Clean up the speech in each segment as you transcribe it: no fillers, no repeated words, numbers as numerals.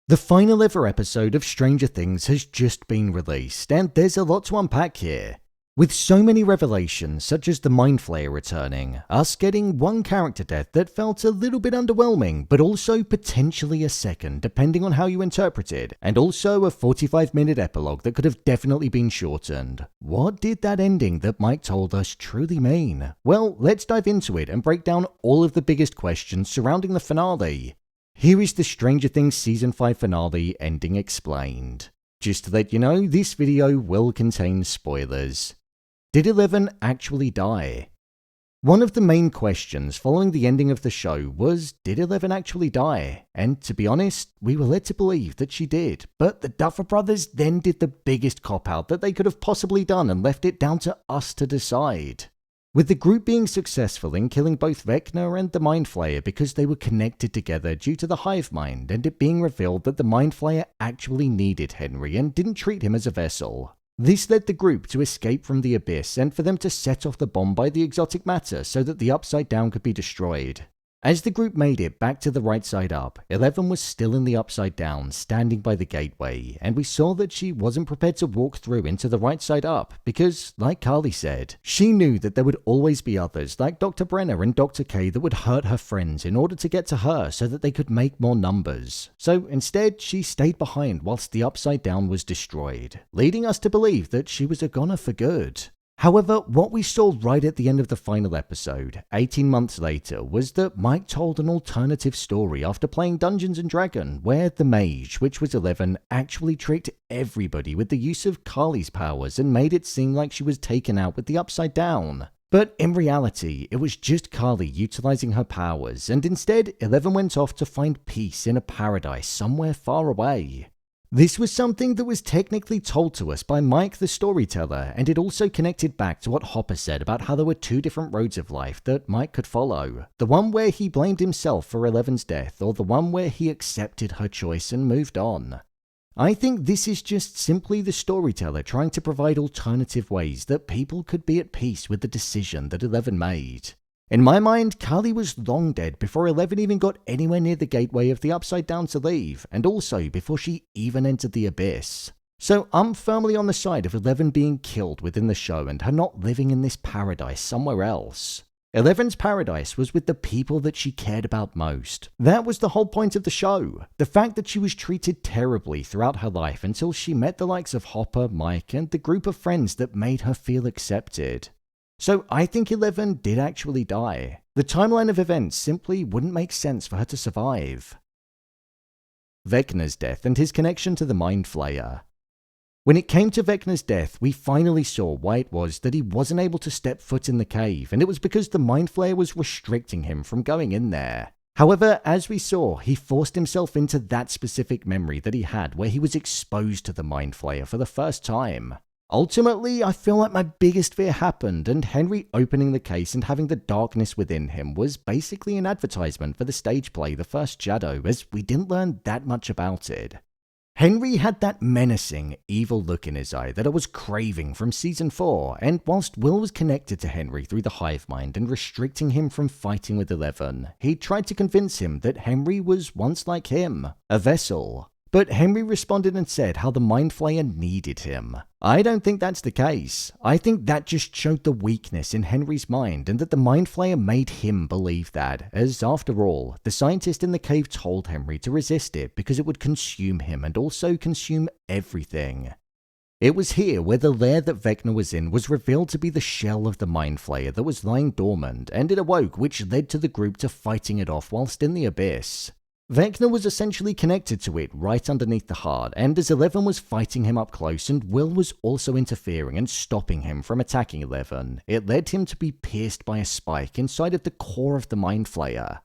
The final ever episode of Stranger Things has just been released, and there's a lot to unpack here. With so many revelations, such as the Mind Flayer returning, us getting one character death that felt a little bit underwhelming, but also potentially a second, depending on how you interpret it, and also a 45-minute epilogue that could have definitely been shortened. What did that ending that Mike told us truly mean? Well, let's dive into it and break down all of the biggest questions surrounding the finale. Here is the Stranger Things Season 5 finale ending explained. Just to let you know, this video will contain spoilers. Did Eleven actually die? One of the main questions following the ending of the show was, did Eleven actually die? And to be honest, we were led to believe that she did, but the Duffer Brothers then did the biggest cop-out that they could have possibly done and left it down to us to decide. With the group being successful in killing both Vecna and the Mind Flayer because they were connected together due to the hive mind, and it being revealed that the Mind Flayer actually needed Henry and didn't treat him as a vessel. This led the group to escape from the abyss and for them to set off the bomb by the exotic matter so that the Upside Down could be destroyed. As the group made it back to the right side up, Eleven was still in the Upside Down, standing by the gateway, and we saw that she wasn't prepared to walk through into the right side up because, like Carly said, she knew that there would always be others like Dr. Brenner and Dr. K that would hurt her friends in order to get to her so that they could make more numbers. So instead, she stayed behind whilst the Upside Down was destroyed, leading us to believe that she was a goner for good. However, what we saw right at the end of the final episode, 18 months later, was that Mike told an alternative story after playing Dungeons & Dragons, where the mage, which was 11, actually tricked everybody with the use of Carly's powers and made it seem like she was taken out with the Upside Down. But in reality, it was just Carly utilizing her powers, and instead, 11 went off to find peace in a paradise somewhere far away. This was something that was technically told to us by Mike the storyteller, and it also connected back to what Hopper said about how there were two different roads of life that Mike could follow. The one where he blamed himself for Eleven's death, or the one where he accepted her choice and moved on. I think this is just simply the storyteller trying to provide alternative ways that people could be at peace with the decision that Eleven made. In my mind, Carly was long dead before 11 even got anywhere near the gateway of the Upside Down to leave, and also before she even entered the abyss. So I'm firmly on the side of 11 being killed within the show and her not living in this paradise somewhere else. 11's paradise was with the people that she cared about most. That was the whole point of the show. The fact that she was treated terribly throughout her life until she met the likes of Hopper, Mike, and the group of friends that made her feel accepted. So I think 11 did actually die. The timeline of events simply wouldn't make sense for her to survive. Vecna's death and his connection to the Mind Flayer. When it came to Vecna's death, we finally saw why it was that he wasn't able to step foot in the cave, and it was because the Mind Flayer was restricting him from going in there. However, as we saw, he forced himself into that specific memory that he had where he was exposed to the Mind Flayer for the first time. Ultimately, I feel like my biggest fear happened, and Henry opening the case and having the darkness within him was basically an advertisement for the stage play The First Shadow, as we didn't learn that much about it. Henry had that menacing, evil look in his eye that I was craving from Season 4, and whilst Will was connected to Henry through the hive mind and restricting him from fighting with 11, he tried to convince him that Henry was once like him, a vessel. But Henry responded and said how the Mind Flayer needed him. I don't think that's the case. I think that just showed the weakness in Henry's mind and that the Mind Flayer made him believe that, as after all, the scientist in the cave told Henry to resist it because it would consume him and also consume everything. It was here where the lair that Vecna was in was revealed to be the shell of the Mind Flayer that was lying dormant, and it awoke, which led to the group to fighting it off whilst in the abyss. Vecna was essentially connected to it right underneath the heart, and as 11 was fighting him up close and Will was also interfering and stopping him from attacking 11, it led him to be pierced by a spike inside of the core of the Mind Flayer.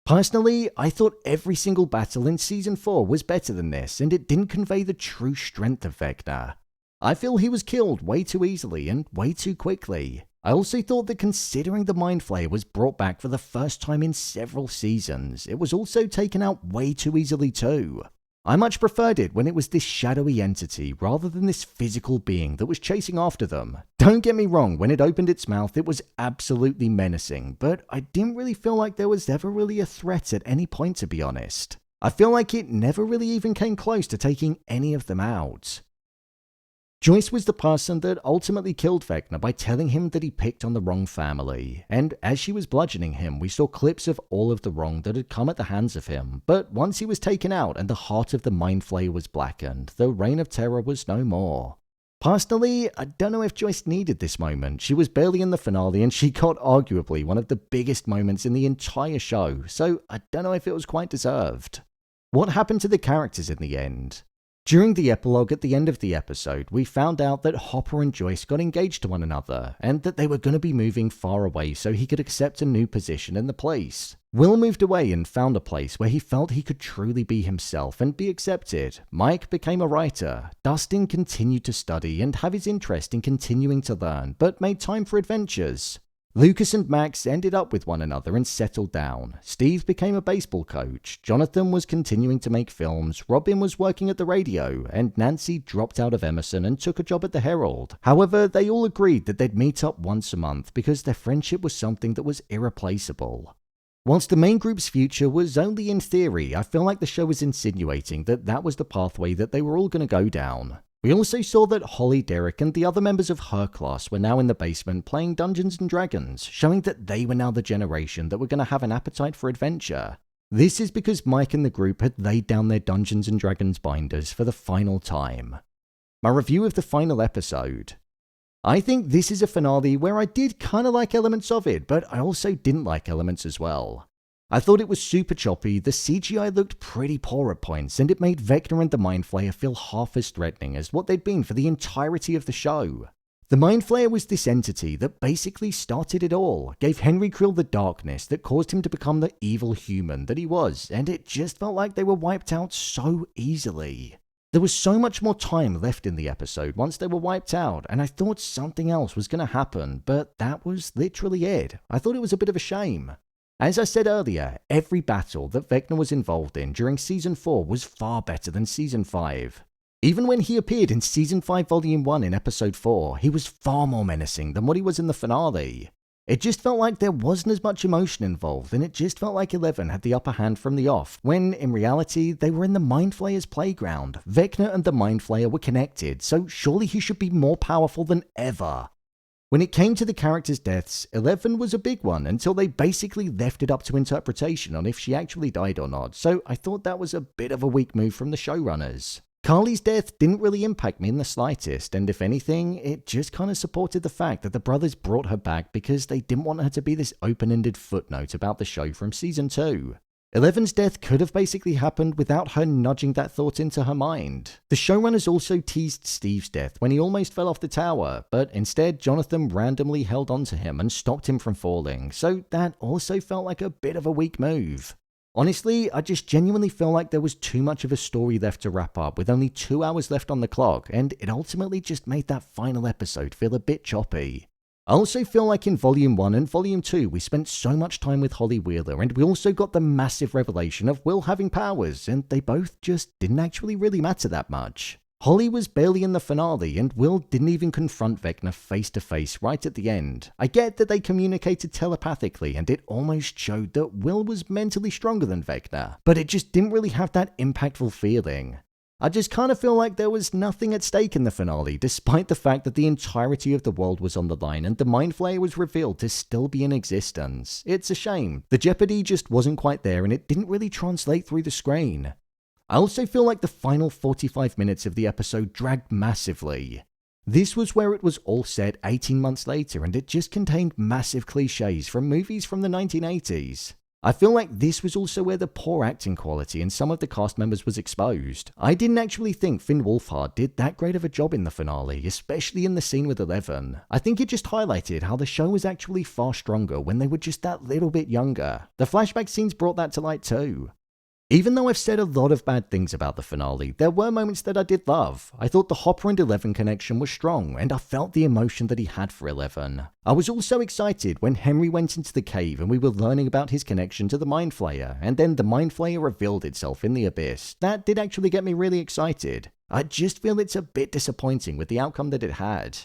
Personally, I thought every single battle in Season 4 was better than this, and it didn't convey the true strength of Vecna. I feel he was killed way too easily and way too quickly. I also thought that considering the Mind Flayer was brought back for the first time in several seasons, it was also taken out way too easily too. I much preferred it when it was this shadowy entity rather than this physical being that was chasing after them. Don't get me wrong, when it opened its mouth it was absolutely menacing, but I didn't really feel like there was ever really a threat at any point, to be honest. I feel like it never really even came close to taking any of them out. Joyce was the person that ultimately killed Vecna by telling him that he picked on the wrong family, and as she was bludgeoning him, we saw clips of all of the wrong that had come at the hands of him, but once he was taken out and the heart of the Mind Flayer was blackened, the reign of terror was no more. Personally, I don't know if Joyce needed this moment. She was barely in the finale and she got arguably one of the biggest moments in the entire show, so I don't know if it was quite deserved. What happened to the characters in the end? During the epilogue at the end of the episode, we found out that Hopper and Joyce got engaged to one another, and that they were going to be moving far away so he could accept a new position in the place. Will moved away and found a place where he felt he could truly be himself and be accepted. Mike became a writer. Dustin continued to study and have his interest in continuing to learn, but made time for adventures. Lucas and Max ended up with one another and settled down. Steve became a baseball coach. Jonathan was continuing to make films. Robyn was working at the radio. And Nancy dropped out of Emerson and took a job at the Herald. However, they all agreed that they'd meet up once a month because their friendship was something that was irreplaceable. Whilst the main group's future was only in theory, I feel like the show was insinuating that that was the pathway that they were all going to go down. We also saw that Holly, Derek, and the other members of her class were now in the basement playing Dungeons & Dragons, showing that they were now the generation that were going to have an appetite for adventure. This is because Mike and the group had laid down their Dungeons & Dragons binders for the final time. My review of the final episode. I think this is a finale where I did kind of like elements of it, but I also didn't like elements as well. I thought it was super choppy, the CGI looked pretty poor at points, and it made Vecna and the Mind Flayer feel half as threatening as what they'd been for the entirety of the show. The Mind Flayer was this entity that basically started it all, gave Henry Creel the darkness that caused him to become the evil human that he was, and it just felt like they were wiped out so easily. There was so much more time left in the episode once they were wiped out, and I thought something else was going to happen, but that was literally it. I thought it was a bit of a shame. As I said earlier, every battle that Vecna was involved in during Season 4 was far better than Season 5. Even when he appeared in Season 5 Volume 1 in Episode 4, he was far more menacing than what he was in the finale. It just felt like there wasn't as much emotion involved, and it just felt like 11 had the upper hand from the off, when in reality they were in the Mind Flayer's playground. Vecna and the Mind Flayer were connected, so surely he should be more powerful than ever. When it came to the characters' deaths, 11 was a big one until they basically left it up to interpretation on if she actually died or not, so I thought that was a bit of a weak move from the showrunners. Carly's death didn't really impact me in the slightest, and if anything, it just kind of supported the fact that the brothers brought her back because they didn't want her to be this open-ended footnote about the show from Season 2. 11's death could have basically happened without her nudging that thought into her mind. The showrunners also teased Steve's death when he almost fell off the tower, but instead Jonathan randomly held onto him and stopped him from falling, so that also felt like a bit of a weak move. Honestly, I just genuinely feel like there was too much of a story left to wrap up with only 2 hours left on the clock, and it ultimately just made that final episode feel a bit choppy. I also feel like in Volume 1 and Volume 2 we spent so much time with Holly Wheeler, and we also got the massive revelation of Will having powers, and they both just didn't actually really matter that much. Holly was barely in the finale, and Will didn't even confront Vecna face to face right at the end. I get that they communicated telepathically, and it almost showed that Will was mentally stronger than Vecna, but it just didn't really have that impactful feeling. I just kind of feel like there was nothing at stake in the finale, despite the fact that the entirety of the world was on the line and the Mind Flayer was revealed to still be in existence. It's a shame. The jeopardy just wasn't quite there, and it didn't really translate through the screen. I also feel like the final 45 minutes of the episode dragged massively. This was where it was all set 18 months later, and it just contained massive cliches from movies from the 1980s. I feel like this was also where the poor acting quality in some of the cast members was exposed. I didn't actually think Finn Wolfhard did that great of a job in the finale, especially in the scene with 11. I think it just highlighted how the show was actually far stronger when they were just that little bit younger. The flashback scenes brought that to light too. Even though I've said a lot of bad things about the finale, there were moments that I did love. I thought the Hopper and 11 connection was strong, and I felt the emotion that he had for 11. I was also excited when Henry went into the cave and we were learning about his connection to the Mind Flayer, and then the Mind Flayer revealed itself in the abyss. That did actually get me really excited. I just feel it's a bit disappointing with the outcome that it had.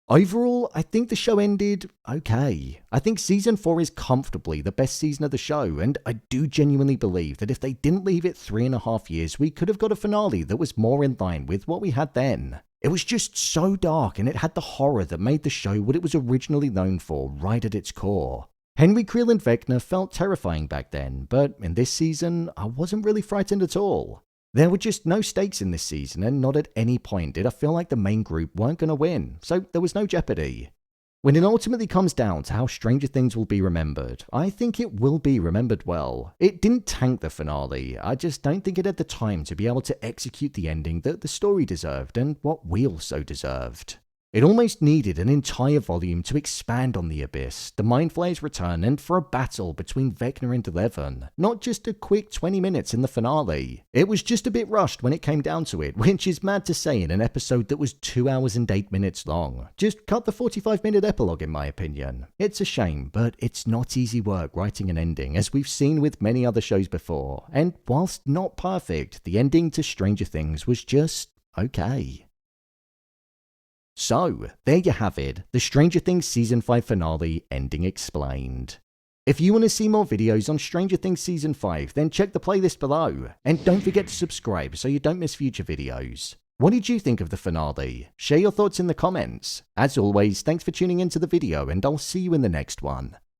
Overall, I think the show ended okay. I think season 4 is comfortably the best season of the show, and I do genuinely believe that if they didn't leave it 3.5 years, we could have got a finale that was more in line with what we had then. It was just so dark, and it had the horror that made the show what it was originally known for right at its core. Henry Creel and Vecna felt terrifying back then, but in this season, I wasn't really frightened at all. There were just no stakes in this season, and not at any point did I feel like the main group weren't going to win, so there was no jeopardy. When it ultimately comes down to how Stranger Things will be remembered, I think it will be remembered well. It didn't tank the finale, I just don't think it had the time to be able to execute the ending that the story deserved and what we also deserved. It almost needed an entire volume to expand on the abyss, the Mind Flayer's return, and for a battle between Vecna and Eleven, not just a quick 20 minutes in the finale. It was just a bit rushed when it came down to it, which is mad to say in an episode that was 2 hours and 8 minutes long. Just cut the 45-minute epilogue in my opinion. It's a shame, but it's not easy work writing an ending, as we've seen with many other shows before, and whilst not perfect, the ending to Stranger Things was just okay. So, there you have it, the Stranger Things Season 5 finale ending explained. If you want to see more videos on Stranger Things Season 5, then check the playlist below, and don't forget to subscribe so you don't miss future videos. What did you think of the finale? Share your thoughts in the comments. As always, thanks for tuning into the video, and I'll see you in the next one.